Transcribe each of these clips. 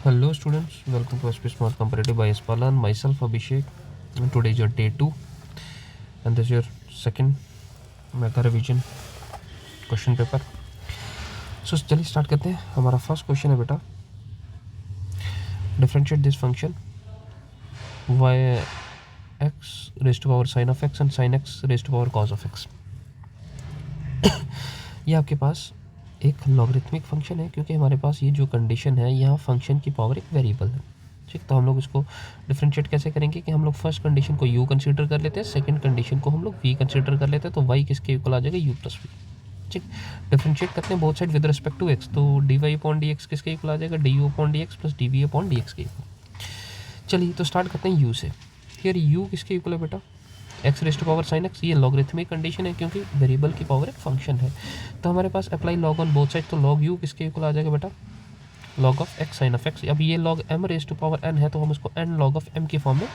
Hello students, welcome to SP Smart Comparative by Espalan. Myself Abhishek, and today is your day 2 and this is your second mega revision question paper. So चलिए start करते हैं. हमारा first question है बेटा, differentiate this function y x raise to power sine of x and sine x raise to power cos of x. ये आपके पास एक logarithmic function है क्योंकि हमारे पास ये जो कंडीशन है यहाँ फंक्शन की पावर एक वेरिएबल है. ठीक, तो हम लोग इसको डिफरेंशिएट कैसे करेंगे कि हम लोग फर्स्ट कंडीशन को u कंसीडर कर लेते हैं, सेकंड कंडीशन को हम लोग v कंसीडर कर लेते हैं, तो y किसके इक्वल आ जाएगा u प्लस v. ठीक, डिफरेंशिएट करते हैं both side with respect to x, तो dy अपॉन dx किसके इक्वल आ जाएगा du upon dx plus dv upon dx के इक्वल. चलिए तो स्टार्ट करते हैं u से. यार u किसके इक्वल है बेटा, x raise to power sine x. ये लॉगरिथमिक कंडीशन है क्योंकि वेरिएबल की पावर एक फंक्शन है, तो हमारे पास apply log on both side, तो लॉग यू किसके इक्वल आ जाएगा बेटा, log of X sine of x. अब ये log M raise to power N है तो हम इसको एन लॉग ऑफ एम की फॉर्म में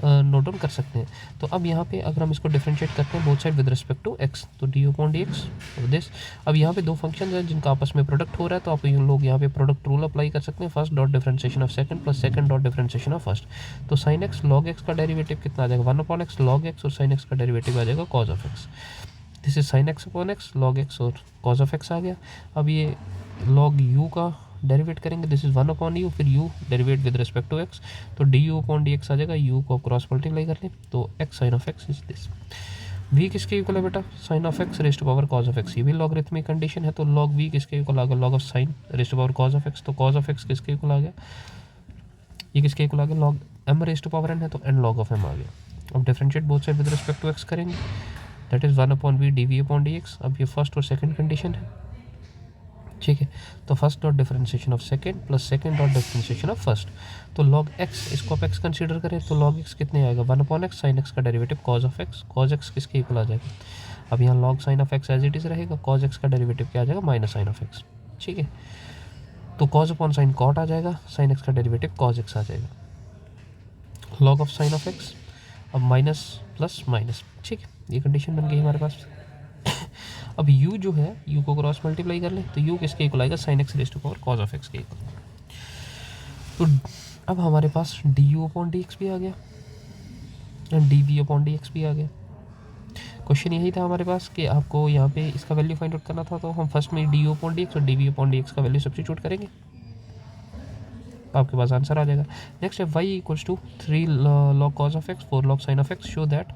नोट डाउन कर सकते हैं. तो अब यहाँ पे अगर हम इसको डिफरेंशिएट करते हैं both side with respect to x, तो D upon D X this. अब यहाँ पे दो फंक्शन हैं जिनका आपस में प्रोडक्ट हो रहा है, तो आप लोग यहाँ पे प्रोडक्ट रूल अप्लाई कर सकते हैं. First dot differentiation of second plus second dot differentiation of first. तो साइन एक्स लॉग एक्स का डेरिवेटिव कितना आ जाएगा, one upon x log x, और साइन एक्स का डेरिवेटिव आ जाएगा cause of x. This is sine x upon x log x और cause of x आ गया. अब ये लॉग यू का डेरिवेट करेंगे, this is one upon you, फिर you derivative with respect to x, तो D you upon D x आ जाएगा. यू को क्रॉस मल्टीप्लाई कर लें तो X sine of x is this. V किसके इक्वल है बेटा, sine of X raise to power cos of x. ये भी लॉगरिथमिक कंडीशन है, तो लॉग वी किसके इक्वल आ गया, log of sine raise to power cos of x, तो कॉज ऑफ एक्स किसके इक्वल आ गया, ये किसके इक्वल आ गया, log M raise to power N है तो एन लॉग ऑफ एम आ गया. अब differentiate both side with respect to X करेंगे, that is one upon V D we upon D x. अब ये फर्स्ट और सेकंड कंडीशन है. ठीक है, तो first dot differentiation of second plus second dot differentiation of first, तो log x, इसको आप एक्स कंसीडर करें तो लॉग एक्स कितने आएगा, one upon X sine x का derivative cos of X. Cos X किसके इक्वल आ जाएगा, अब यहाँ log sine of X as it is रहेगा, कॉज एक्स का डेरिवेटिव क्या आ जाएगा, माइनस साइन ऑफ एक्स. ठीक है, तो कॉज अपॉन साइन कॉट आ जाएगा, साइन एक्स का डेरिवेटिव कॉज एक्स आ जाएगा, log of sign of x. अब माइनस प्लस माइनस. ठीक है, ये कंडीशन बन गई हमारे पास. अब u जो है, u को क्रॉस मल्टीप्लाई कर ले तो u किसके इक्वल आएगा, sine x raise to power cos of x के इक्वल. तो अब हमारे पास d you upon D x भी आ गया and d we upon D x भी आ गया. क्वेश्चन यही था हमारे पास कि आपको यहाँ पे इसका वैल्यू फाइंड आउट करना था, तो हम फर्स्ट में d you upon D x और d we upon D x का वैल्यू सब्स्टिट्यूट करेंगे, तो आपके पास आंसर आ जाएगा. नेक्स्ट है y equals to 3 log cos of x 4 log sine of x, show that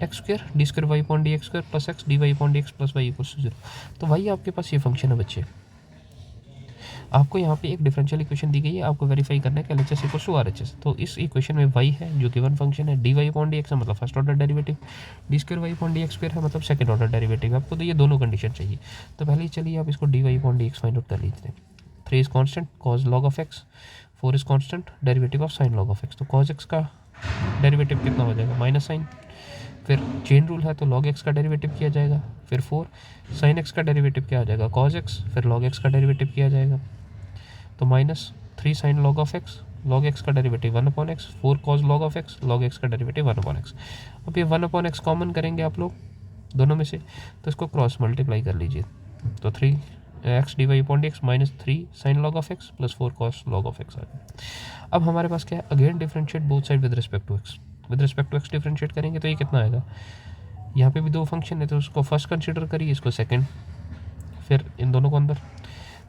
x square d square y upon D x square plus x d y upon D x plus y equals to 0. तो Y आपके पास ये function है बच्चे. आपको यहाँ पे एक differential equation दी गई है, आपको वेरीफाई करना है कि LHS इक्वल्स टू RHS. तो इस इक्वेशन में वाई है जो गिवन फंक्शन है, d y upon D x है मतलब first order derivative, d square y upon D x square है मतलब सेकंड ऑर्डर डेरिवेटिव. आपको तो ये दोनों कंडीशन चाहिए, तो पहले चलिए आप इसको d y upon D x find out कर लीजिए. 3 is constant cos log of x, 4 is constant derivative of sine log of x. तो कॉज एक्स का डेरिवेटिव कितना हो जाएगा, माइनस साइन, फिर चेन रूल है तो लॉग एक्स का डेरिवेटिव किया जाएगा, फिर 4 साइन एक्स का डेरिवेटिव क्या आ जाएगा, कॉज एक्स, फिर लॉग एक्स का डेरिवेटिव किया जाएगा, तो minus 3 sine log of x, log x का derivative 1 upon x, 4 cos log of x, log x का डेरिवेटिव 1 अपॉन एक्स. अब ये 1 अपॉन एक्स कॉमन करेंगे आप लोग दोनों में से, तो इसको क्रॉस मल्टीप्लाई कर लीजिए, तो 3 x d y upon D x minus 3 sine log of x plus 4 cos log of x आ गया. अब हमारे पास क्या है, again differentiate both side with respect to x. With respect to x differentiate करेंगे तो ये कितना आएगा, यहाँ पे भी दो फंक्शन है तो उसको फर्स्ट कंसीडर करिए, इसको सेकंड, फिर इन दोनों को अंदर,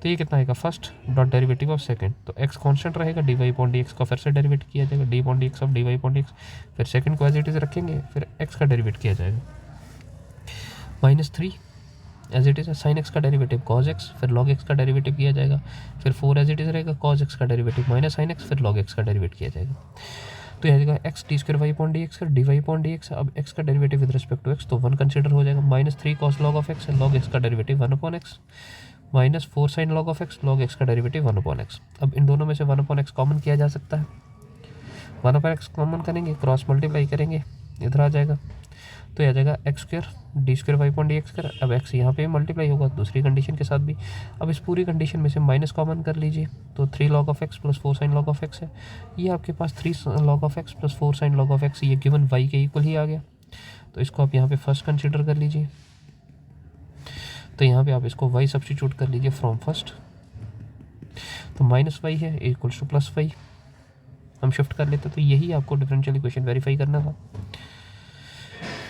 तो ये कितना आएगा, first dot derivative of second, तो एक्स कांस्टेंट रहेगा, d y upon D x का फिर से डेरिवेट किया जाएगा, d upon D x of d y upon D x, फिर सेकंड को एज इट इज रखेंगे, फिर एक्स का डेरिवेट किया जाएगा, minus 3 as it is sine x का डेरिवेटिव कॉज एक्स, फिर लॉग एक्स का डेरिवेटिव किया जाएगा, फिर 4 एज इट इज रहेगा, कॉज एक्स का डेरिवेटिव माइनस साइन एक्स, फिर लॉग एक्स का डेरिवेट किया जाएगा. तो यह जाएगा x d square y upon D x d y upon D x. अब एक्स का derivative with respect to x तो 1 कंसीडर हो जाएगा, minus 3 cos log of x, log x का derivative 1 upon x, minus 4 sine log of x, log x का derivative 1 upon x. अब इन दोनों में से 1 अपॉन एक्स कॉमन किया जा सकता है, 1 अपॉन एक्स कॉमन करेंगे, क्रॉस मल्टीप्लाई करेंगे, इधर आ जाएगा, तो यह आ जाएगा x square d square y upon D x square. अब एक्स यहाँ पे मल्टीप्लाई होगा दूसरी कंडीशन के साथ भी. अब इस पूरी कंडीशन में से माइनस कॉमन कर लीजिए, तो 3 log of x plus 4 sine log of x है. ये आपके पास 3 log of x plus 4 sine log of x, ये गिवन वाई के इक्वल ही आ गया, तो इसको आप यहाँ पे फर्स्ट कंसिडर कर लीजिए. तो यहाँ पे आप इसको वाई सब्स्टिट्यूट कर लीजिए फ्रॉम फर्स्ट, तो माइनस वाई है ए इक्वल्स टू प्लस वाई, हम शिफ्ट कर लेते हैं। तो यही आपको डिफरेंशियल इक्वेशन वेरीफाई करना था,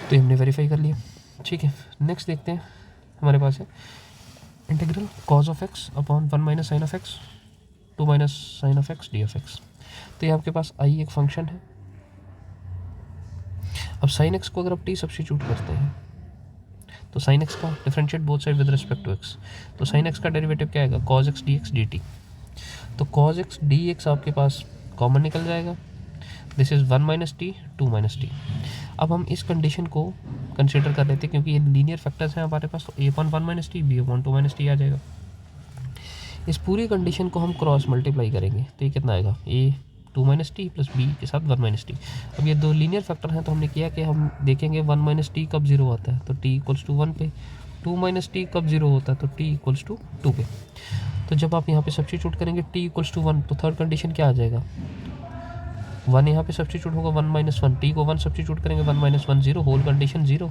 तो हमने वेरीफाई कर लिया। ठीक है, नेक्स्ट देखते हैं, हमारे पास है integral cos of x upon 1 minus sine of x 2 minus sine of x d of x. तो ये आपके पास आई एक फंक्शन है। अब साइन एक्स को अगर आप टी सब्स्टिट्यूट करते हैं तो साइन एक्स का differentiate both side with respect to x, तो साइन एक्स का डेरिवेटिव क्या आएगा, cos x d x d t. तो कॉज एक्स डी एक्स आपके पास कॉमन निकल जाएगा, this is 1 minus t 2 minus t. अब हम इस कंडीशन को कंसिडर कर लेते हैं क्योंकि ये लीनियर फैक्टर्स हैं हमारे पास, तो a upon 1 minus t b upon 2 minus t आ जाएगा। इस पूरी कंडीशन को हम क्रॉस मल्टीप्लाई करेंगे तो ये कितना आएगा, ए 2 माइनस टी प्लस बी के साथ 1 माइनस टी। अब ये दो लीनियर फैक्टर हैं तो हमने किया कि हम देखेंगे 1 माइनस टी कब जीरो आता है, तो टी इक्वल्स टू 1 पे, 2 माइनस टी कब जीरो होता है, तो टी इक्वल्स टू 2 पे। तो जब आप यहाँ पे सब्स्टिट्यूट करेंगे टी इक्वल्स टू 1, तो थर्ड कंडीशन क्या आ जाएगा, 1 यहाँ पे सब्स्टिट्यूट होगा 1 माइनस 1, टी को 1 सब्स्टिट्यूट करेंगे 1 माइनस 1 0, होल कंडीशन 0।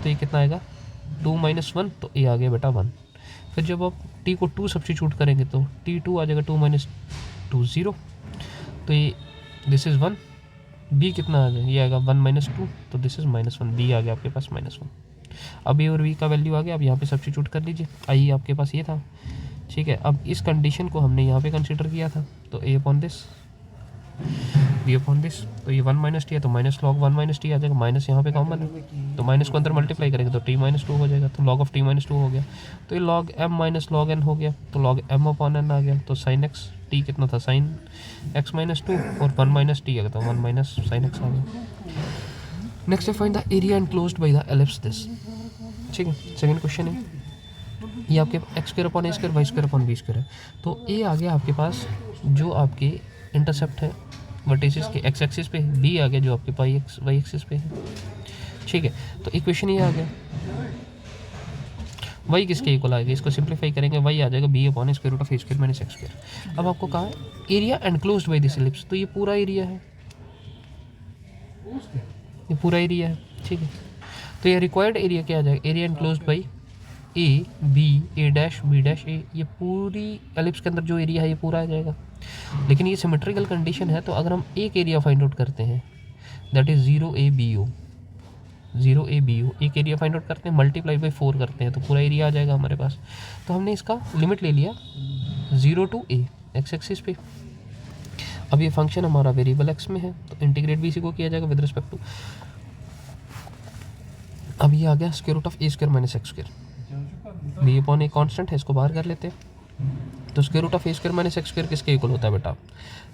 तो ये कितना आएगा 2 माइनस 1, तो ये आ गया बेटा 1। फिर जब आप टी को 2 सब्स्टिट्यूट करेंगे तो टी 2 आ जाएगा 2 माइनस 2 0, तो ये दिस इज़ 1। बी कितना आ जाएगा, ये आएगा 1 माइनस 2, तो दिस इज़ माइनस 1, बी आ गया आपके पास माइनस 1। अब ए और बी का वैल्यू आ गया, अब यहाँ पे सब्स्टिट्यूट कर लीजिए, आई आपके पास ये था। ठीक है, अब इस कंडीशन को हमने यहाँ पे कंसीडर किया था, तो a upon this b upon this, तो ये 1 माइनस टी है तो माइनस लॉग 1 माइनस टी आ जाएगा, माइनस यहाँ पे कॉमन है तो माइनस को अंदर मल्टीप्लाई करेंगे तो टी माइनस 2 हो जाएगा, तो लॉग ऑफ टी माइनस 2 हो गया, तो ये log m minus log n हो गया, तो लॉग एम अपॉन एन आ गया। तो साइन एक्स टी कितना था, साइन एक्स माइनस 2 और 1 माइनस टी आ गया, तो 1 माइनस साइन एक्स आ गया। नेक्स्ट है find the area enclosed by the ellipse this. ठीक है, सेकंड क्वेश्चन है, ये आपके x square upon a square y square upon b square है। तो ए आ गया आपके पास जो आपके इंटरसेप्ट है वर्टिसेस के एक्स एक्सिस पे, बी आ गया जो आपके पाई एक्स वाई एक्सिस पे है। ठीक है, तो इक्वेशन ये आ गया, वाई किसके इक्वल आएगा, इसको सिंप्लीफाई करेंगे, वाई आ जाएगा b upon square root of a square minus x square. अब आपको कहा है area enclosed by this ellipse, तो ये पूरा एरिया है, ये पूरा एरिया है। ठीक है, तो ये रिक्वायर्ड एरिया क्या आ जाएगा, area enclosed by a b a dash b dash a, ये पूरी एलिप्स के अंदर जो एरिया है ये पूरा आ जाएगा। लेकिन ये सिमेट्रिकल कंडीशन है, तो अगर हम एक एरिया फाइंड आउट करते हैं that is 0 A B O, 0 A B O, एक एरिया फाइंड आउट करते हैं मल्टीप्लाई बाई 4 करते हैं तो पूरा एरिया आ जाएगा हमारे पास। तो हमने इसका लिमिट ले लिया 0 टू ए एक्स एक्सिस पे। अब ये फंक्शन हमारा वेरिएबल एक्स में है तो इंटीग्रेट भी इसी को किया जाएगा विद रिस्पेक्ट टू, अब ये आ गया square root of a square minus x square, b upon a constant है, इसको बाहर कर लेते हैं। तो square root of a square minus x square किसके इक्वल होता है बेटा,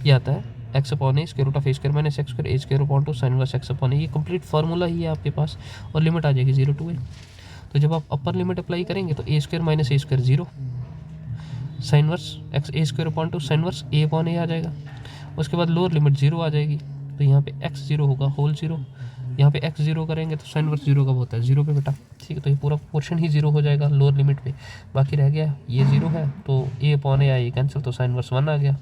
ये आता है x upon a square root of a square minus x square a square upon 2 sine inverse x upon a, ये कंप्लीट फार्मूला ही है आपके पास, और लिमिट आ जाएगी 0 टू ए। तो जब आप अपर लिमिट अप्लाई करेंगे तो ए स्क्वायर माइनस ए स्क्वायर 0, साइन इनवर्स एक्स ए स्क्वायर अपॉन 2 साइन इनवर्स ए अपॉन ए आ जाएगा। उसके बाद लोअर लिमिट 0 आ जाएगी, तो यहाँ पे एक्स 0 होगा होल 0, यहाँ पे एक्स 0 करेंगे तो साइन इनवर्स 0 कब होता है 0 पे बेटा। ठीक है, तो ये पूरा पोर्शन ही 0 हो जाएगा लोअर लिमिट पे, बाकी रह गया ये 0 है तो ए अपॉन ए आया ये कैंसिल, तो साइन इनवर्स 1 आ गया।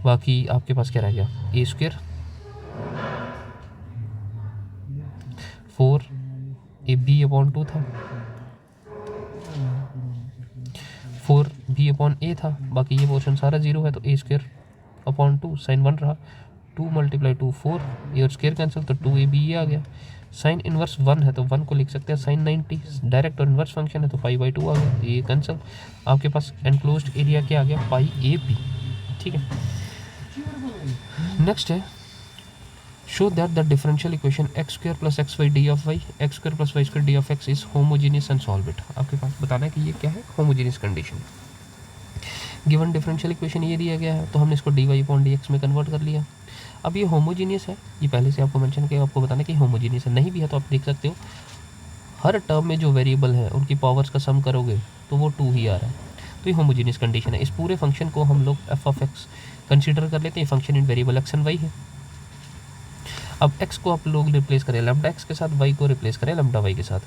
बाकी आपके पास क्या रह गया, ए स्क्वायर 4 ए बी अपॉन 2 था, 4 बी अपॉन ए था, बाकी ये पोर्शन सारा 0 है तो ए स्क्वायर अपॉन 2 साइन 1 रहा, 2 मल्टीप्लाई 2 4, ए और स्क्वायर कैंसिल तो 2 ए बी ये आ गया। साइन इनवर्स 1 है तो 1 को लिख सकते हैं साइन 90, डायरेक्ट और इनवर्स फंक्शन है तो पाई बाई 2 आ गया, ये कैंसिल। आपके पास एनक्लोज्ड एरिया क्या आ गया, पाई ए बी। ठीक है, नेक्स्ट है show that the differential equation x square plus x y d of y x square plus y square d of x is homogeneous and solve it. आपके पास बताना है कि ये क्या है, homogeneous condition. Given differential equation ये दिया गया है तो हमने इसको d y upon D x में कन्वर्ट कर लिया। अब ये होमोजीनियस है, ये पहले से आपको मेंशन किया, आपको बताना है कि होमोजीनियस है, नहीं भी है तो आप देख सकते हो हर टर्म में जो वेरिएबल है उनकी पावर्स का सम करोगे तो वो 2 ही आ रहा है, तो ये होमोजीनियस कंडीशन है। इस पूरे फंक्शन को हम लोग एफ ऑफ एक्स कंसिडर कर लेते हैं, function in variable x and y है। अब x को आप लोग रिप्लेस करें लैम्डा x के साथ, y को रिप्लेस करें लैम्डा y के साथ,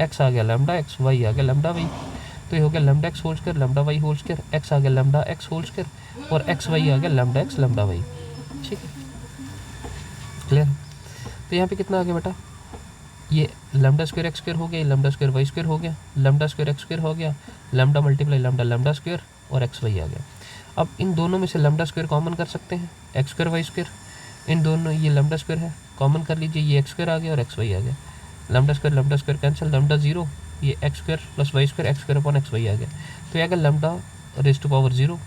x आ गया लैम्डा x, y आ गया लैम्डा y, तो ये हो गया lambda x whole square lambda y whole square, x आ गया लैम्डा x होल स्क्वायर और x y आ गया लैम्डा x लैम्डा y। ठीक है, क्लियर। तो यहाँ पे कितना आ गया बेटा, ये लैम्डा स्क्वायर एक्स स्क्वायर हो गया, लैम्डा स्क्वायर वाई स्क्वायर हो गया, लैम्डा स्क्वायर एक्स स्क्वायर हो गया, lambda multiply lambda lambda square और एक्स वाई आ गया। अब इन दोनों में से लैम्डा स्क्वायर कॉमन कर सकते हैं, एक्स स्क्वायर वाई स्क्वायर, इन दोनों ये लैम्डा स्क्वायर है कॉमन कर लीजिए, ये एक्स स्क्वायर आ गया और एक्स वाई आ गया, lambda square cancel, lambda zero, ये x square plus y square x square upon x y आ गया, तो ये आ गया लैम्डा रेज़ टू पावर 0,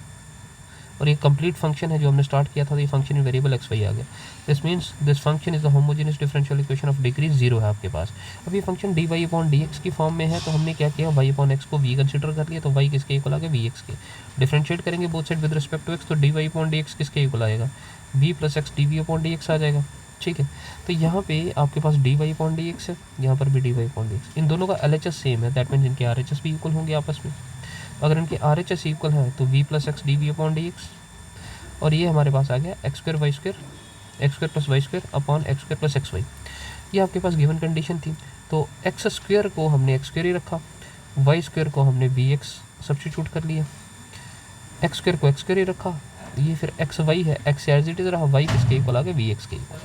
और ये कंप्लीट फंक्शन है जो हमने स्टार्ट किया था, तो ये function in variable x y आ गया। This means this function is the homogeneous differential equation of degree 0 है आपके पास। अब ये function d y upon D x की फॉर्म में है, तो हमने क्या किया, वाई अपॉन एक्स को वी कंसिडर कर लिया, तो वाई किसके इक्वल आ गया, वी एक्स के। डिफरेंशिएट करेंगे both side with respect to x, तो d y upon D x किसके इक्वल आएगा, v plus x d we upon D x आ जाएगा। ठीक है, तो यहाँ पे आपके पास d y upon D x है, यहाँ पर भी d y upon D x, इन दोनों का एल एच एस सेम है, दैट मीन्स इनके आर एच एस भी इक्वल होंगे आपस में। अगर इनके आर एच एस इक्वल है तो v plus x d we upon D x, और ये हमारे पास आ गया x square y square, x square plus y square upon x square plus x y. ये आपके पास गिवन कंडीशन थी, तो एक्स स्क्वायर को हमने एक्स स्क्वायर ही रखा, वाई स्क्वायर को हमने वी एक्स सब्स्टिट्यूट कर लिया, एक्स स्क्वायर को एक्स स्क्वायर ही रखा, ये फिर एक्स वाई है, एक्स एज इट इज रहा, वाई किसके इक्वल आ गया, वी एक्स के इक्वल।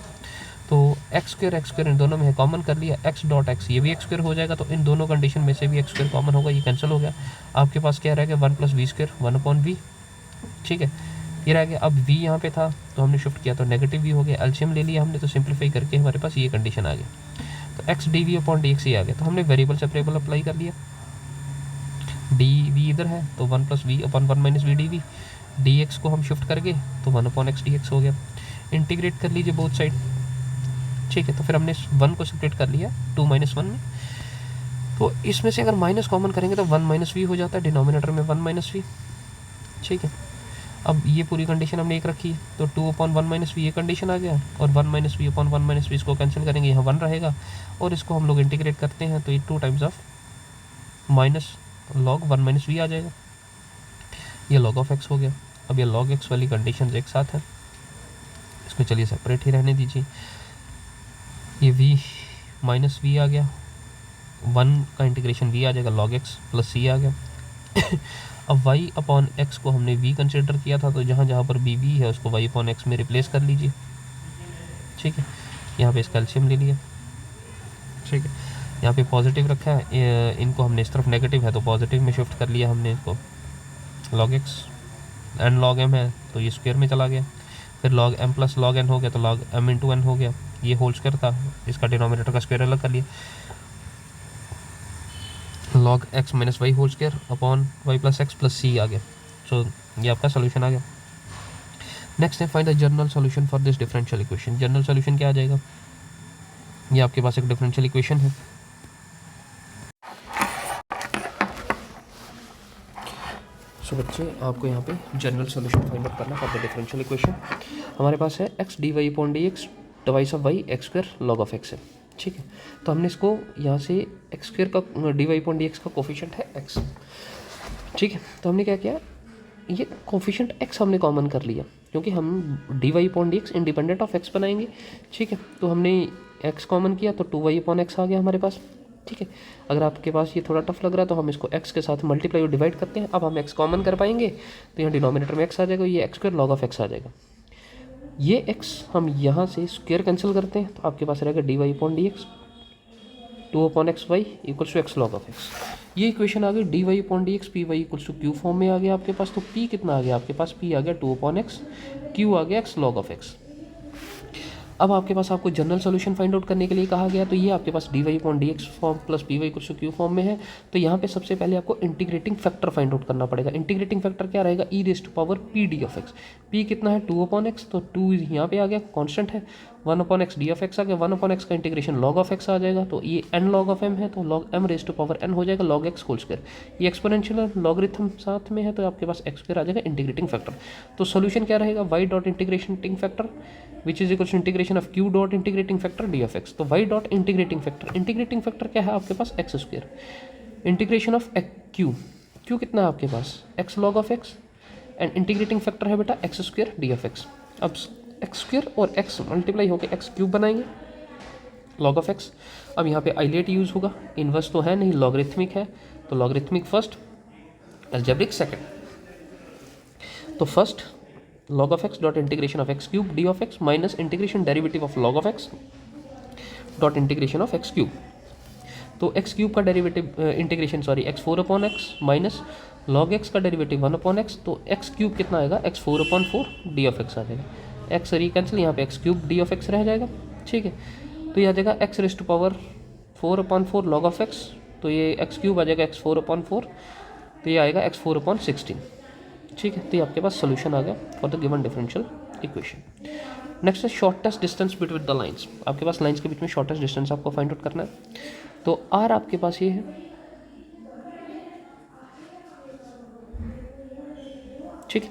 तो एक्स स्क्वायर इन दोनों में है कॉमन कर लिया, एक्स डॉट एक्स ये भी एक्स स्क्वायर हो जाएगा, तो इन दोनों कंडीशन में से भी एक्स स्क्वायर कॉमन होगा, ये कैंसिल हो गया। आपके पास क्या रह गया, 1 plus v square 1 upon v. ठीक है, ये रह गया। अब v यहाँ पे था तो हमने शिफ्ट किया तो नेगेटिव v हो गया, एलसीएम ले लिया हमने, तो सिंप्लीफाई करके हमारे पास ये कंडीशन आ गई, तो x d we upon D x ही आ गया। तो हमने वेरिएबल सेपरेबल अप्लाई कर लिया, डी वी इधर है तो 1 plus v upon 1 minus v D v, d x को हम शिफ्ट कर गए तो 1 अपॉन एक्स डी एक्स हो गया। इंटीग्रेट कर लीजिए बोथ साइड। ठीक है, तो फिर हमने 1 को सेपरेट कर लिया 2 माइनस 1 में, तो इसमें से अगर माइनस कॉमन करेंगे तो 1 माइनस वी हो जाता है, डिनोमिनेटर में 1 माइनस वी। ठीक है, अब ये पूरी कंडीशन हमने एक रखी है, तो 2 अपॉन 1 माइनस वी ये कंडीशन आ गया, और 1 minus v upon 1 minus v इसको कैंसिल करेंगे, यहाँ 1 रहेगा, और इसको हम लोग इंटीग्रेट करते हैं तो ये 2 times of minus log 1 minus v आ जाएगा, ये लॉग ऑफ एक्स हो गया। अब ये लॉग एक्स वाली कंडीशन एक साथ है, इसको चलिए सेपरेट ही रहने दीजिए। ये वी माइनस वी आ गया, 1 का इंटीग्रेशन वी आ जाएगा, लॉग एक्स प्लस सी आ गया। अब y अपॉन एक्स को हमने v कंसिडर किया था, तो जहाँ जहाँ पर b है उसको y अपॉन एक्स में रिप्लेस कर लीजिए। ठीक है, यहाँ पे इसका एलसीएम ले लिया। ठीक है, यहाँ पे पॉजिटिव रखा है, इनको हमने इस तरफ नेगेटिव है तो पॉजिटिव में शिफ्ट कर लिया हमने इसको, log x n log m है तो ये स्क्वायर में चला गया, फिर log m plus log n हो गया तो log m इंटू n हो गया, ये होल स्क्वायर था, इसका डिनोमिनेटर का स्क्वायर अलग कर लिया, log x minus y whole square upon y plus x plus c आ गया। सो ये आपका सोल्यूशन आ गया। नेक्स्ट है find the general solution for this differential equation. General solution क्या आ जाएगा, ये आपके पास एक डिफरेंशियल इक्वेशन है, सो बच्चे आपको यहाँ पे जनरल सोल्यूशन फाइंड आउट करना फॉर द डिफरेंशियल इक्वेशन। हमारे पास है x d y upon D x twice of y x square log of x है। ठीक है, तो हमने इसको यहाँ से एक्स स्क्वायर का d y upon D x का कोफिशिएंट है एक्स। ठीक है, तो हमने क्या किया, ये कोफिशिएंट एक्स हमने कॉमन कर लिया, क्योंकि हम d y upon D x independent of x बनाएंगे। ठीक है, तो हमने एक्स कॉमन किया तो 2y अपॉन एक्स आ गया हमारे पास। ठीक है, अगर आपके पास ये थोड़ा टफ लग रहा है तो हम इसको x के साथ मल्टीप्लाई और डिवाइड करते हैं। अब हम x कॉमन कर पाएंगे तो यहाँ डिनोमिनेटर में x आ जाएगा, ये x square log of x आ जाएगा। ये x हम यहाँ से स्क्वायर कैंसिल करते हैं तो आपके पास रहेगा d y upon D x 2 upon x y equals to x log of x. ये इक्वेशन आ गई d y upon D x p y equals to q form में आ गया आपके पास। तो p कितना आ गया आपके पास, p आ गया 2 अपॉन एक्स, q आ गया एक्स लॉग ऑफ एक्स। अब आपके पास आपको जनरल सोल्यूशन फाइंड आउट करने के लिए कहा गया, तो ये आपके पास d y upon D x form plus p y equals to q form में है। तो यहाँ पे सबसे पहले आपको इंटीग्रेटिंग फैक्टर फाइंड आउट करना पड़ेगा। इंटीग्रेटिंग फैक्टर क्या रहेगा, e raise to power p d of x. P कितना है 2 अपॉन एक्स, तो 2 यहाँ पे आ गया कॉन्स्टेंट है, 1 upon x d of x आ गया, 1 अपॉन एक्स का इंटीग्रेशन लॉग ऑफ एक्स आ जाएगा, तो ये n लॉग ऑफ m है तो log m raise to power n हो जाएगा लॉग एक्स होल स्क्वायर। ये एक्सपोनेंशियल लॉगरिथम साथ में है तो आपके पास एक्स स्क्वायर आ जाएगा इंटीग्रेटिंग फैक्टर। तो सोल्यूशन क्या रहेगा, y dot integrating factor which is equal to integration of q dot integrating factor d of x. तो y डॉट इंटीग्रेटिंग फैक्टर क्या है आपके पास x square, integration of q कितना है आपके पास x log of x, and integrating factor है बेटा x square d of x. अब एक्स स्क्वायर और एक्स मल्टीप्लाई होकर एक्स क्यूब बनाएंगे लॉग ऑफ एक्स। अब यहाँ पे आइलेट यूज़ होगा, इनवर्स तो है नहीं, लॉगरिथमिक है, तो लॉगरिथमिक फर्स्ट, अलजेब्रिक सेकंड। तो first log of x dot integration of x cube d of x minus integration derivative of log of x dot integration of x cube. तो x cube का derivative integration x four upon x minus log x का derivative one upon x, तो x cube कितना आएगा, x four upon four d of x आ जाएगा, x री cancel, यहाँ पे x cube d of x रह जाएगा, ठीक है। तो ये आ जाएगा x raised to power four upon four log of x, तो ये एक्स क्यूब आ जाएगा एक्स फोर अपॉन फोर, तो ये आएगा एक्स फोर अपॉन 16, ठीक है। तो ये आपके पास सोल्यूशन आ गया for the given differential equation. Next है shortest distance between the lines. आपके पास लाइंस के बीच में शॉर्टेस्ट डिस्टेंस आपको फाइंड आउट करना है। तो आर आपके पास ये है, ठीक है।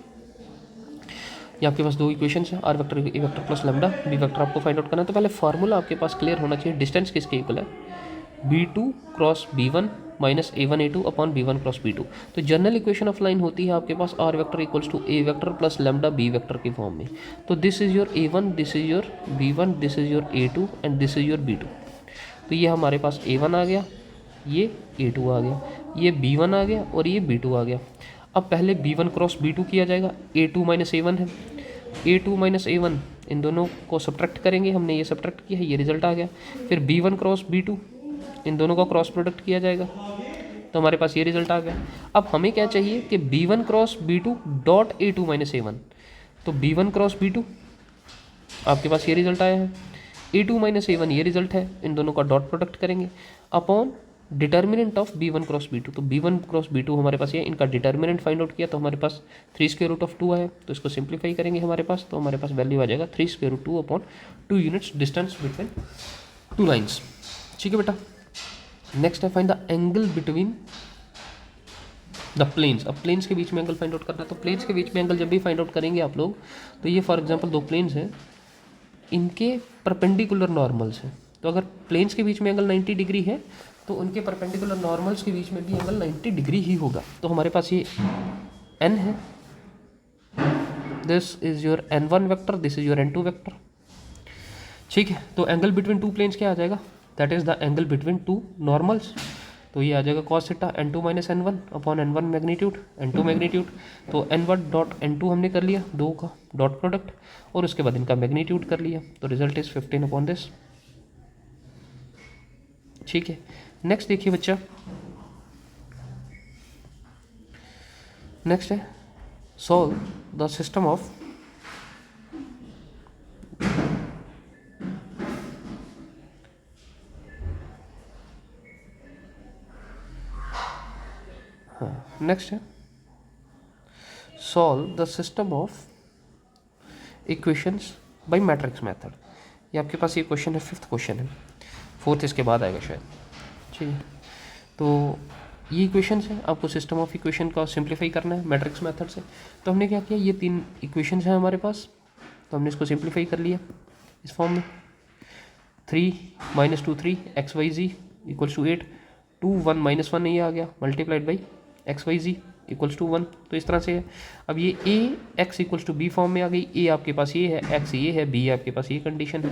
ये आपके पास दो इक्वेशंस हैं, r vector a vector plus lambda b vector आपको फाइंड आउट करना है। तो पहले फार्मूला आपके पास क्लियर होना चाहिए, डिस्टेंस किसके इक्वल है, b2 cross b1 minus a1 a2 upon b1 cross b2। तो जनरल इक्वेशन ऑफ लाइन होती है आपके पास r vector equals to a vector plus lambda b vector की फॉर्म में। तो this is your a1, this is your b1, this is your a2 and this is your b2। तो ये हमारे पास a1 आ गया, ये a2 आ गया, ये b1 आ गया और ये b2 आ गया। अब पहले b1 क्रॉस b2 किया जाएगा, a2 माइनस a1 है, a2 माइनस a1 इन दोनों को सब्ट्रैक्ट करेंगे, हमने ये सब्ट्रैक्ट किया है, ये रिजल्ट आ गया। फिर b1 क्रॉस b2 इन दोनों का क्रॉस प्रोडक्ट किया जाएगा, तो हमारे पास ये रिजल्ट आ गया। अब हमें क्या चाहिए कि b1 cross b2 dot a2 minus a1, तो b1 क्रॉस b2 आपके पास ये रिजल्ट आया है, a2 माइनस a1 ये रिजल्ट है, इन दोनों का डॉट प्रोडक्ट करेंगे upon determinant of b1 cross b2। तो b1 क्रॉस b2 हमारे पास ये, इनका डिटर्मिनेंट फाइंड आउट किया तो हमारे पास 3 स्क्वायर रूट ऑफ 2 आया, तो इसको सिंप्लीफाई करेंगे हमारे पास, तो हमारे पास वैल्यू आ जाएगा 3 square root 2 upon 2 units distance between two lines, ठीक है बेटा। नेक्स्ट है find the angle between the planes. अब प्लेन्स के बीच में एंगल फाइंड आउट करना है, तो प्लेन्स के बीच में एंगल जब भी फाइंड आउट करेंगे आप लोग, तो ये फॉर एग्जांपल दो प्लेन्स हैं, इनके परपेंडिकुलर नॉर्मल्स हैं, तो अगर प्लेन्स के बीच में एंगल 90 डिग्री है तो उनके परपेंडिकुलर नॉर्मल्स के बीच में भी एंगल 90 डिग्री ही होगा। तो हमारे पास ये n है, this is your n1 vector, this is your n2 vector, ठीक है। तो एंगल बिटवीन टू प्लेन्स क्या आ जाएगा, that is the angle between two normals, तो ये आ जाएगा cos theta n2 minus n1 upon n1 magnitude n2 magnitude. तो n1 डॉट n2 हमने कर लिया, दो का डॉट प्रोडक्ट, और उसके बाद इनका मैग्नीट्यूड कर लिया, तो रिजल्ट इज 15 अपॉन दिस, ठीक है। नेक्स्ट देखिए बच्चा, नेक्स्ट है solve the system of next है solve the system of equations by matrix method. ये आपके पास ये क्वेश्चन है, 5th क्वेश्चन है, 4th इसके बाद आएगा शायद, ठीक है। तो ये इक्वेशंस है, आपको सिस्टम ऑफ इक्वेशन का सिंप्लीफाई करना है मैट्रिक्स मेथड से। तो हमने क्या किया, ये 3 इक्वेशंस हैं हमारे पास, तो हमने इसको सिंप्लीफाई कर लिया इस फॉर्म में, 3 minus 2 3 x y z equals to 8, 2 1 minus 1 ये आ गया multiplied by x y z equals to 1, तो इस तरह से है। अब ये a x equals to b form में आ गई, ए आपके पास ये है, एक्स ये है, बी आपके पास ये कंडीशन है।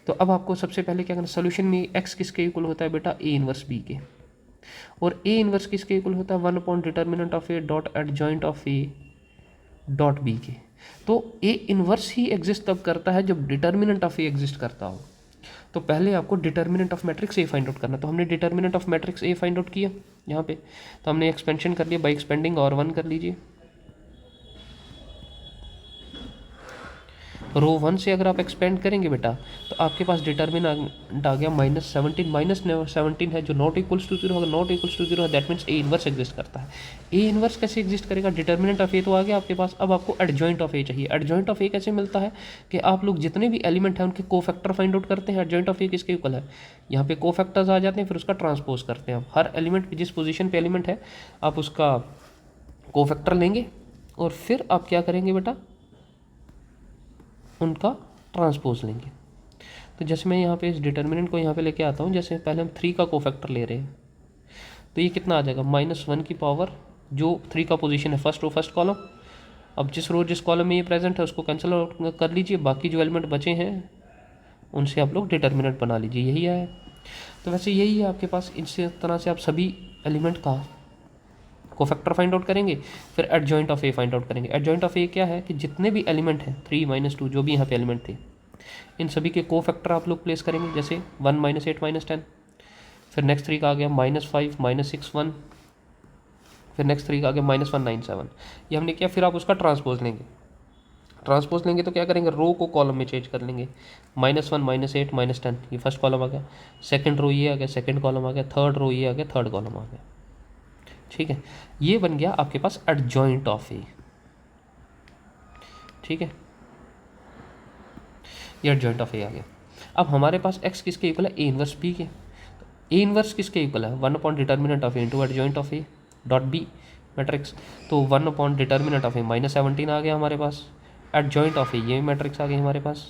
तो अब आपको सबसे पहले क्या करना, सोल्यूशन में एक्स किसके इक्वल होता है बेटा, ए इनवर्स बी के, और ए इनवर्स किसके इक्वल होता है, 1 upon determinant of A dot adjoint of A dot B के। तो ए इनवर्स ही एग्जिस्ट तब करता है जब डिटर्मिनेंट ऑफ ए एग्जिस्ट करता हो। तो पहले आपको determinant of matrix A find out करना, तो हमने determinant of matrix A find out किया यहाँ पे, तो हमने एक्सपेंशन कर लिया बाई एक्सपेंडिंग और 1 कर लीजिए। रो 1 से अगर आप एक्सपेंड करेंगे बेटा, तो आपके पास डिटर्मिनेंट आ गया -17, -17 है जो नॉट इक्वल्स टू 0 होगा, नॉट इक्वल्स टू 0 है, that means A inverse exist करता है। ए इनवर्स कैसे एग्जिस्ट करेगा, डिटर्मिनेंट ऑफ ए तो आ गया आपके पास, अब आपको एडजॉइंट ऑफ ए चाहिए। एडजॉइंट ऑफ ए कैसे मिलता है कि आप लोग जितने भी एलिमेंट हैं उनके कोफैक्टर फाइंड आउट करते हैं, एडजॉइंट ऑफ ए किसके इक्वल है, यहाँ पे कोफैक्टर्स आ जाते हैं, फिर उसका ट्रांसपोज करते हैं। हर एलिमेंट जिस पोजीशन पे एलिमेंट है आप उसका कोफैक्टर लेंगे और फिर आप क्या करेंगे बेटा, उनका ट्रांसपोज लेंगे। तो जैसे मैं यहाँ पे इस डिटर्मिनेंट को यहाँ पे लेके आता हूँ, जैसे पहले हम 3 का कोफैक्टर ले रहे हैं, तो ये कितना आ जाएगा, -1 की पावर जो 3 का पोजीशन है फर्स्ट रो फर्स्ट कॉलम। अब जिस रो जिस कॉलम में ये प्रेजेंट है उसको कैंसिल आउट कर लीजिए, बाकी जो एलिमेंट बचे हैं उनसे आप लोग डिटर्मिनेंट बना लीजिए, यही आया। तो वैसे यही है आपके पास, इस तरह से आप सभी एलिमेंट का कोफैक्टर फाइंड आउट करेंगे, फिर adjoint of A find out करेंगे। एडजॉइंट ऑफ ए क्या है कि जितने भी एलिमेंट हैं 3 - 2 जो भी यहाँ पे एलिमेंट थे, इन सभी के कोफैक्टर आप लोग प्लेस करेंगे, जैसे 1 - 8 - 10। फिर नेक्स्ट 3 का आ गया -5 -6 1, फिर नेक्स्ट 3 का आ गया -197। ये हमने किया। फिर आप उसका ट्रांसपोज लेंगे। ट्रांसपोज लेंगे तो क्या करेंगे, रो को कॉलम में चेंज कर लेंगे। -1 -8 -10 ये फर्स्ट कॉलम आ गया, सेकंड रो ये आ गया, सेकंड कॉलम आ गया, थर्ड रो ये आ गया, थर्ड कॉलम आ गया। ठीक है, ये बन गया आपके पास एडजॉइंट ऑफ ए। ठीक है, ये एडजॉइंट ऑफ ए आ गया। अब हमारे पास एक्स किसके इक्वल है, ए इनवर्स बी के। ए इनवर्स किसके इक्वल है, 1 upon determinant of A into adjoint of A dot B matrix. तो 1 अपॉन डिटर्मिनेंट ऑफ ए -17 आ गया हमारे पास, एडजॉइंट ऑफ ए ये मैट्रिक्स आ गई हमारे पास,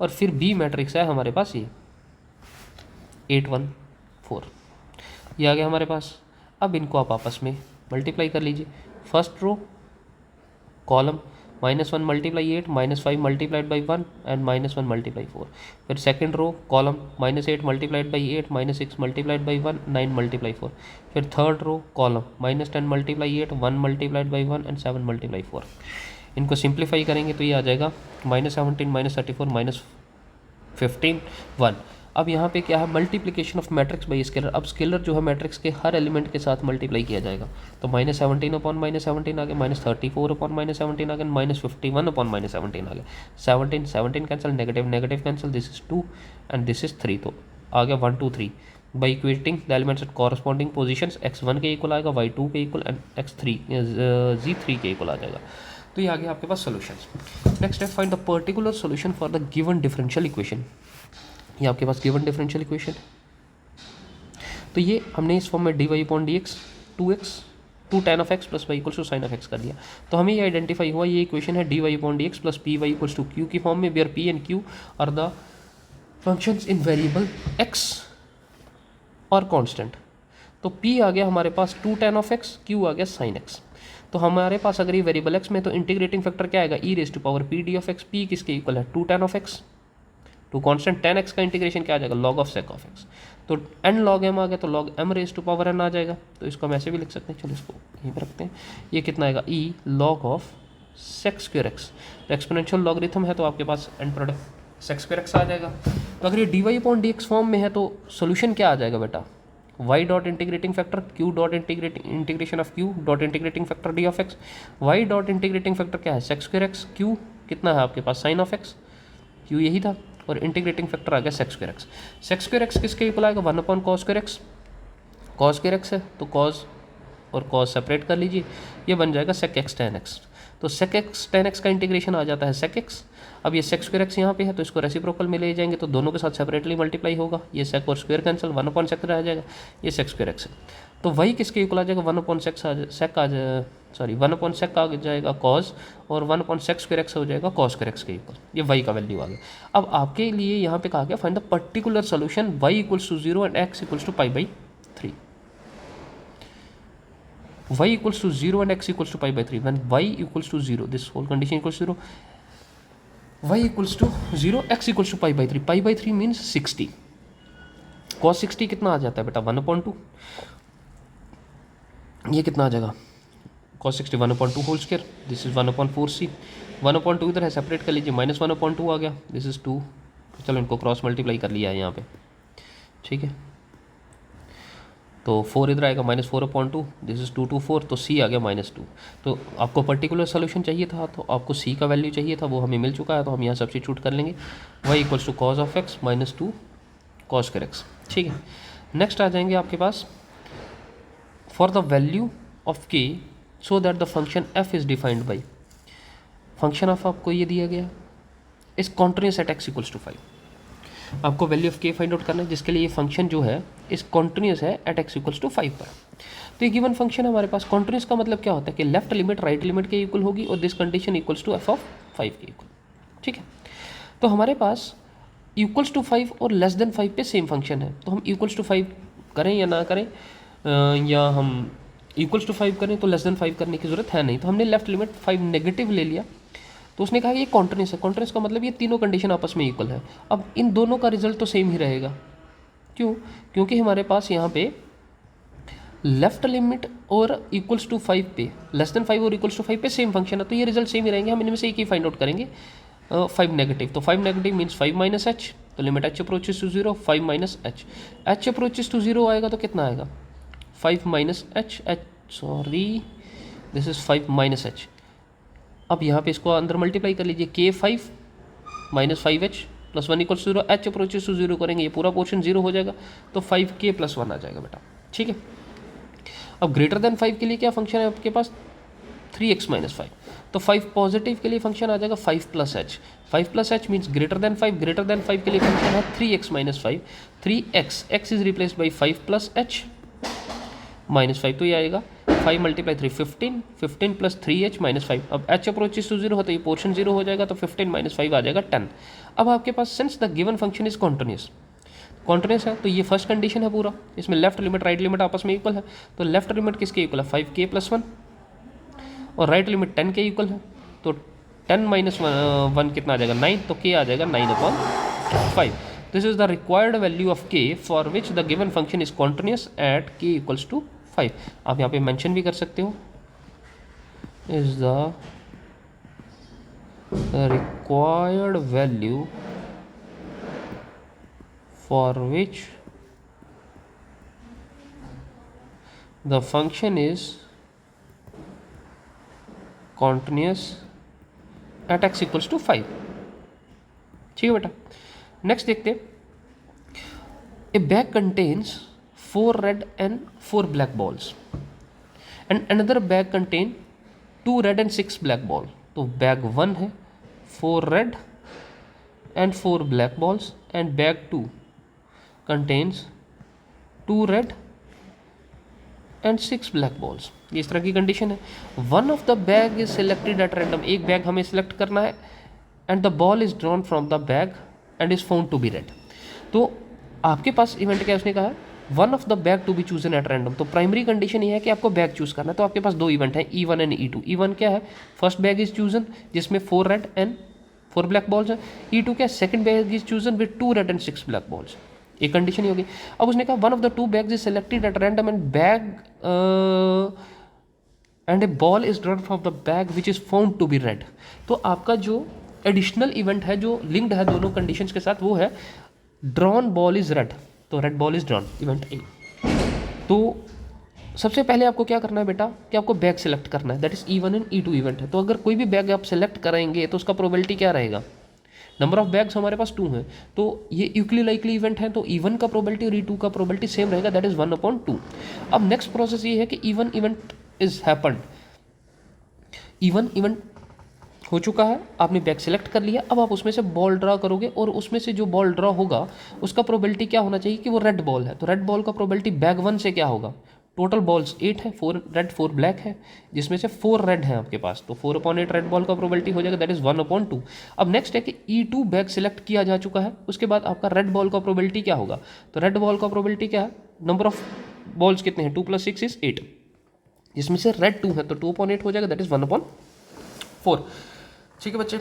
और फिर बी मैट्रिक्स है हमारे पास ये 8 1 4, ये आ गया हमारे पास। अब इनको आप आपस में मल्टीप्लाई कर लीजिए। First row column -1 × 8 -5 multiplied by 1 and -1 multiply 4। फिर second row column -8 multiplied by 8 -6 multiplied by 1 9 multiply 4। फिर third row column -10 multiply 8 1 multiplied by 1 and 7 multiply 4। इनको सिंप्लीफाई करेंगे तो ये आ जाएगा -17 -34 -15 1। अब यहाँ पे क्या है, multiplication of matrix by scalar. अब स्केलर जो है मैट्रिक्स के हर एलिमेंट के साथ मल्टीप्लाई किया जाएगा। तो -17 अपॉन -17 आ गया, -34 अपॉन -17 आ गया, -51 अपॉन -17 आ गया। 17 cancel, negative cancel, this is 2 and this is 3, तो आ गया 1 2 3। By equating the elements at corresponding position, x1 के इक्वल आएगा, y2 के इक्वल एंड x3 z3 के इक्वल आ जाएगा। तो ये आ गया आपके पास सोल्यूशन। नेक्स्ट है find the particular solution for the given differential equation. ये आपके पास गिवन डिफरेंशियल इक्वेशन। तो ये हमने इस फॉर्म में dy upon dx 2x 2 tan of x plus y equals to sine of x कर दिया। तो हमें ये आइडेंटिफाई हुआ, ये इक्वेशन है dy upon dx plus py equals to q की फॉर्म में, where p and q are the functions in variable x और कांस्टेंट। तो p आ गया हमारे पास 2 tan of x, q आ गया sin x। तो हमारे पास अगर ये वेरिएबल x में, तो इंटीग्रेटिंग फैक्टर क्या आएगा, e⁻p d of x। p किसके इक्वल है, 2 tan of x, two constant tan x का इंटीग्रेशन क्या आ जाएगा, log of sec of x। तो n log m आ गया, तो log m⁻n आ जाएगा। तो इसको हम ऐसे भी लिख सकते हैं, चलो इसको यहीं पर रखते हैं। ये कितना आएगा, e log of sec square x। तो एक्सपोनेंशियल लॉगरिथम है तो आपके पास and product sec square x आ जाएगा। तो अगर ये dy अपॉन dx फॉर्म में है तो सोल्यूशन क्या आ जाएगा बेटा, y dot integrating factor q dot integration of q dot integrating factor d of x। y dot integrating factor क्या है, sec square x, q कितना है आपके पास, sin ऑफ x, q यही था, और इंटीग्रेटिंग फैक्टर आ गया sec square x। sec square x किसके इक्वल आएगा, 1 upon cos square x। cos square x है तो cos और cos सेपरेट कर लीजिए, ये बन जाएगा sec x tan x। तो sec x tan x का इंटीग्रेशन आ जाता है sec x। अब ये sec square x यहाँ पे है तो इसको रेसिप्रोकल में ले जाएंगे तो दोनों के साथ सेपरेटली मल्टीप्लाई होगा, ये sec और स्क्वायर कैंसिल, 1 अपॉन sec रह जाएगा, ये sec square x है। तो वही किसके इक्वल आ जाएगा, 1 अपॉन sec आ जाएगा cos, और 1 अपॉन sec square x हो जाएगा cos square x के इक्वल। ये y का वैल्यू आ गया। अब आपके लिए यहाँ पे कहा गया find the particular solution y equals to 0 and x equals to π/3। y equals to 0 and x equals to π/3, when y equals to 0, this whole condition equals to 0, y equals to 0, x equals to π/3, π/3 means 60। cos 60 कितना आ जाता है बेटा, 1/2। ये कितना आ जाएगा, cos 60 1/2 whole square, this is 1/4c। 1/2 इधर है, separate कर लीजिए, -1/2 आ गया, दिस इज 2। चलो इनको क्रॉस मल्टीप्लाई कर लिया है यहाँ पे, ठीक है। तो 4 इधर आएगा, -4/2, दिस इज 2 2 4, तो c आ गया -2। तो आपको पर्टिकुलर सोल्यूशन चाहिए था, तो आपको c का वैल्यू चाहिए था, वो हमें मिल चुका है, तो हम यहाँ सब्स्टिट्यूट कर लेंगे, y equals to cos of x -2 cos square x, ठीक है। नेक्स्ट आ जाएंगे आपके पास, for the value of k so that the function f is defined by, function of आपको ये दिया गया इस continuous at x equals to 5। आपको value of k find out करना है, जिसके लिए ये फंक्शन जो है इस कॉन्टिन्यूस है एट x इक्वल्स टू 5 पर। तो ये गिवन फंक्शन हमारे पास, कॉन्टिन्यूस का मतलब क्या होता है कि लेफ्ट लिमिट राइट लिमिट के इक्वल होगी और this condition equals to f of 5 के इक्वल, ठीक है। तो हमारे पास इक्वल्स टू 5 और लेस देन 5 पे सेम फंक्शन है, तो हम इक्वल्स टू 5 करें या ना करें, या हम इक्वल्स टू 5 करें तो लेस देन 5 करने की ज़रूरत है नहीं। तो हमने लेफ्ट लिमिट 5 नेगेटिव ले लिया, तो उसने कहा कि ये कॉन्टिन्यूस है। कॉन्टिन्यूस का मतलब ये तीनों कंडीशन आपस में इक्वल है। अब इन दोनों का रिजल्ट तो सेम ही रहेगा, क्यों, क्योंकि हमारे पास यहाँ पे लेफ्ट लिमिट और इक्वल्स टू 5 पे, लेस देन 5 और इक्वल्स टू 5 पे सेम फंक्शन है, तो ये रिजल्ट सेम ही रहेंगे। हम इनमें से एक ही फाइंड आउट करेंगे, 5 नेगेटिव, तो 5 नेगेटिव मीन्स 5 - h, तो limit h approaches to 0, 5 minus h, h approaches to 0 आएगा तो कितना आएगा 5 minus h, this is 5 minus h. अब यहाँ पे इसको अंदर मल्टीप्लाई कर लीजिए, k 5 minus 5h plus 1 equals 0, h approaches to 0 करेंगे ये पूरा पोर्शन 0 हो जाएगा, तो 5k प्लस 1 आ जाएगा बेटा, ठीक है। अब ग्रेटर देन 5 के लिए क्या फंक्शन है आपके पास 3x माइनस 5, तो 5 पॉजिटिव के लिए फंक्शन आ जाएगा 5 plus H, 5 plus H means greater than 5, greater than 5 के लिए फंक्शन है 3x minus 5, 3x, x is replaced by 5 plus H minus 5, तो ये आएगा 5 मल्टीप्लाई 3 15, 15 प्लस 3h माइनस 5। अब h अप्रोचेस टू 0 हो तो ये पोर्शन 0 हो जाएगा, तो 15 माइनस 5 आ जाएगा 10। अब आपके पास since the given function is continuous है, तो ये फर्स्ट कंडीशन है पूरा, इसमें लेफ्ट लिमिट राइट लिमिट आपस में इक्वल है, तो लेफ्ट लिमिट किसके इक्वल है 5k प्लस 1 और राइट लिमिट 10 के इक्वल है, तो 10 माइनस 1 कितना आ जाएगा 9, तो k आ जाएगा 9/5। This is the required value of k for which the given function is continuous at k equals to 5। आप यहाँ पे मेंशन भी कर सकते हो, is the required value for which the function is continuous at x equals to 5, ठीक है बेटा। नेक्स्ट देखते हैं, a bag contains 4 red and 4 black balls and another bag contain 2 red and 6 black ball. तो बैग 1 है 4 red and 4 black balls and bag 2 contains 2 red and 6 black balls, ये इस तरह की कंडीशन है। One of the bag is selected at random, एक bag हमें select करना है, and the ball is drawn from the bag and is found to be red. तो आपके पास इवेंट क्या उसने कहा one of the bag to be chosen at random, तो प्राइमरी कंडीशन ये है कि आपको बैग चूज करना है। तो आपके पास दो इवेंट है E1 एंड E2। E1 क्या है फर्स्ट बैग इज चूजन जिसमें 4 रेड एंड 4 ब्लैक बॉल्स है। E2 क्या second bag is chosen with 2 red and 6 black balls, एक कंडीशन ही होगी। अब उसने कहा one of the 2 bags is selected at random and bag and a ball is drawn from the bag which is found to be red. तो आपका जो additional event है जो लिंक्ड है दोनों कंडीशंस के साथ वो है ड्रॉन बॉल इज रेड, तो red ball is drawn event A. तो सबसे पहले आपको क्या करना है बेटा कि आपको बैग सेलेक्ट करना है, that is E1 and E2 event है। तो अगर कोई भी बैग आप सेलेक्ट करेंगे तो उसका प्रोबेबिलिटी क्या रहेगा, नंबर ऑफ बैग्स हमारे पास 2 हैं, तो ये इक्वली लाइकली इवेंट है, तो E1 का प्रोबेबिलिटी और E2 का प्रोबेबिलिटी सेम रहेगा, दैट इज 1/2। अब नेक्स्ट प्रोसेस ये है कि E1 event is happened, E1 event हो चुका है, आपने बैग सेलेक्ट कर लिया, अब आप उसमें से बॉल ड्रा करोगे और उसमें से जो बॉल ड्रा होगा उसका प्रोबेबिलिटी क्या होना चाहिए कि वो रेड बॉल है। तो रेड बॉल का प्रोबेबिलिटी बैग 1 से क्या होगा, टोटल बॉल्स 8 है, 4 रेड 4 ब्लैक है, जिसमें से 4 रेड है आपके पास, तो 4/8 रेड बॉल का प्रोबेबिलिटी हो जाएगा, दैट इज 1/2। अब नेक्स्ट है कि E2 बैग सेलेक्ट किया जा चुका है, उसके बाद आपका रेड बॉल का प्रोबेबिलिटी क्या होगा, तो रेड बॉल का प्रोबेबिलिटी क्या है, नंबर ऑफ बॉल्स कितने हैं 2 + 6 इज 8, जिसमें से रेड 2 है तो 2/8 हो जाएगा, दैट इज 1/4। ठीक है बच्चे।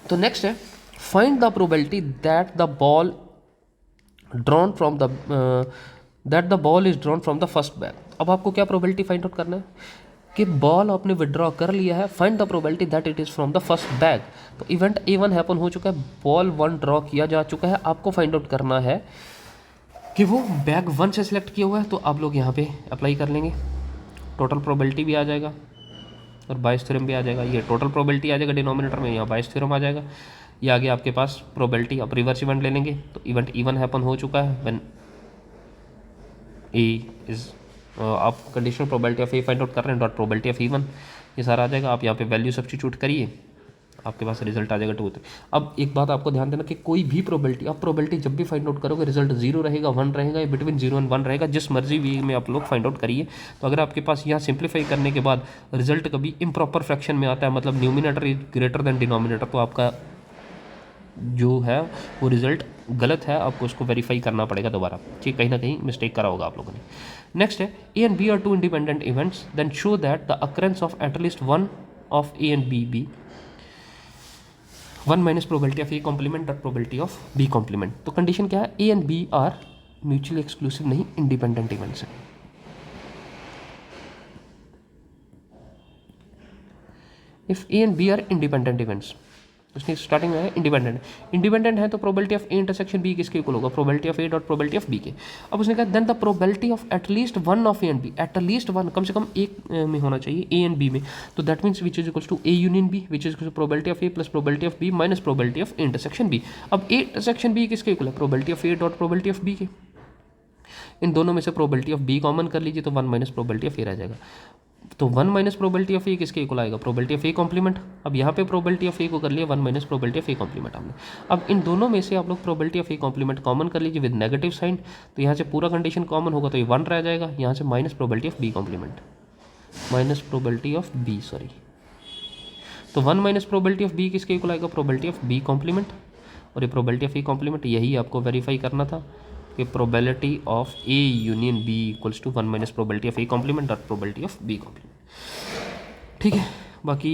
तो नेक्स्ट है find the probability that the ball drawn from the that the ball is drawn from the first bag. अब आपको क्या प्रोबेबिलिटी फाइंड आउट करना है कि बॉल आपने विड्रॉ कर लिया है, find the probability that it is from the first bag. तो इवेंट A1 हैपन हो चुका है, बॉल 1 ड्रॉ किया जा चुका है, आपको फाइंड आउट करना है कि वो बैग 1 से सिलेक्ट किया हुआ है, तो आप लोग यहाँ पे अप्लाई कर लेंगे, टोटल प्रोबेबिलिटी भी आ जाएगा और बायस थ्योरम भी आ जाएगा। ये टोटल प्रोबेबिलिटी आ जाएगा डिनोमिनेटर में, यहाँ बायस थ्योरम आ जाएगा, ये आगे आपके पास प्रोबेबिलिटी। आप रिवर्स इवेंट ले लेंगे, तो इवेंट E1 हैपन हो चुका है व्हेन ए इज, आप conditional probability of A find out कर रहे हैं, डॉट प्रोबेबिलिटी ऑफ E1, ये सारा आ जाएगा। आप यहाँ पे वैल्यू सब्स्टिट्यूट करिए, आपके पास रिजल्ट आ जाएगा 2। अब एक बात आपको ध्यान देना कि कोई भी प्रोबेबिलिटी, आप प्रोबेबिलिटी जब भी फाइंड आउट करोगे रिजल्ट 0 रहेगा, 1 रहेगा, या बिटवीन 0 और 1 रहेगा, जिस मर्जी वे में आप लोग फाइंड आउट करिए। तो अगर आपके पास यहाँ सिंप्लीफाई करने के बाद रिजल्ट कभी इम्प्रॉपर फ्रैक्शन में आता है, मतलब numerator is greater than denominator, तो आपका जो है वो रिजल्ट गलत है, आपको उसको वेरीफाई करना पड़ेगा दोबारा, ठीक, कहीं ना कहीं मिस्टेक करा होगा आप लोगों ने। नेक्स्ट है A and B are 2 independent events, then show that the occurrence of at least one of A and B be 1 minus probability of A complement dot probability of B complement। तो condition क्या है, A and B are mutually exclusive नहीं, independent events है। If A and B are independent events, उसकी starting में है independent. Independent है तो probability of A intersection B किसके इक्वल होगा, probability of A dot probability of B के। अब उसने कहा then the probability of at least one of A and B, at least one कम से कम एक में होना चाहिए ए एंड बी में, तो that means which is equals to A union B which is probability of A plus probability of B minus probability of A intersection B. अब ए इंटरसेक्शन बी किसके इक्वल है, probability of A dot probability of B के। इन दोनों में से probability of B common कर लीजिए तो वन माइनस प्रोबेबिलिटी ऑफ ए रह जाएगा। तो वन माइनस प्रोबेबिलिटी ऑफ ए किसके इक्वल आएगा, प्रोबेबिलिटी ऑफ ए कॉम्प्लीमेंट। अब यहाँ पे प्रोबेबिलिटी ऑफ ए को कर लिया one minus probability of A complement हमने। अब इन दोनों में से आप लोग probability of A complement common कर लीजिए विद नेगेटिव साइन, तो यहाँ से पूरा कंडीशन कॉमन होगा तो ये वन रह जाएगा, यहाँ से minus probability of B complement, minus probability of B sorry. तो one minus probability of B किसके इक्वल आएगा, प्रोबेबिलिटी ऑफ बी कॉम्प्लीमेंट, और ये प्रोबेबिलिटी ऑफ ए कॉम्प्लीमेंट यही आपको वेरीफाई करना था कि probability of A union B equals to one minus probability of A complement और प्रोबेबिलिटी ऑफ बी कॉम्प्लीमेंट। ठीक है, बाकी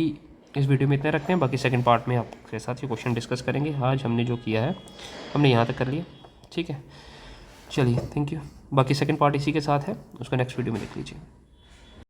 इस वीडियो में इतने रखते हैं, बाकी सेकंड पार्ट में आपके साथ ये क्वेश्चन डिस्कस करेंगे। आज हमने जो किया है हमने यहाँ तक कर लिया, ठीक है, चलिए थैंक यू। बाकी सेकंड पार्ट इसी के साथ है, उसका नेक्स्ट वीडियो में देख लीजिए।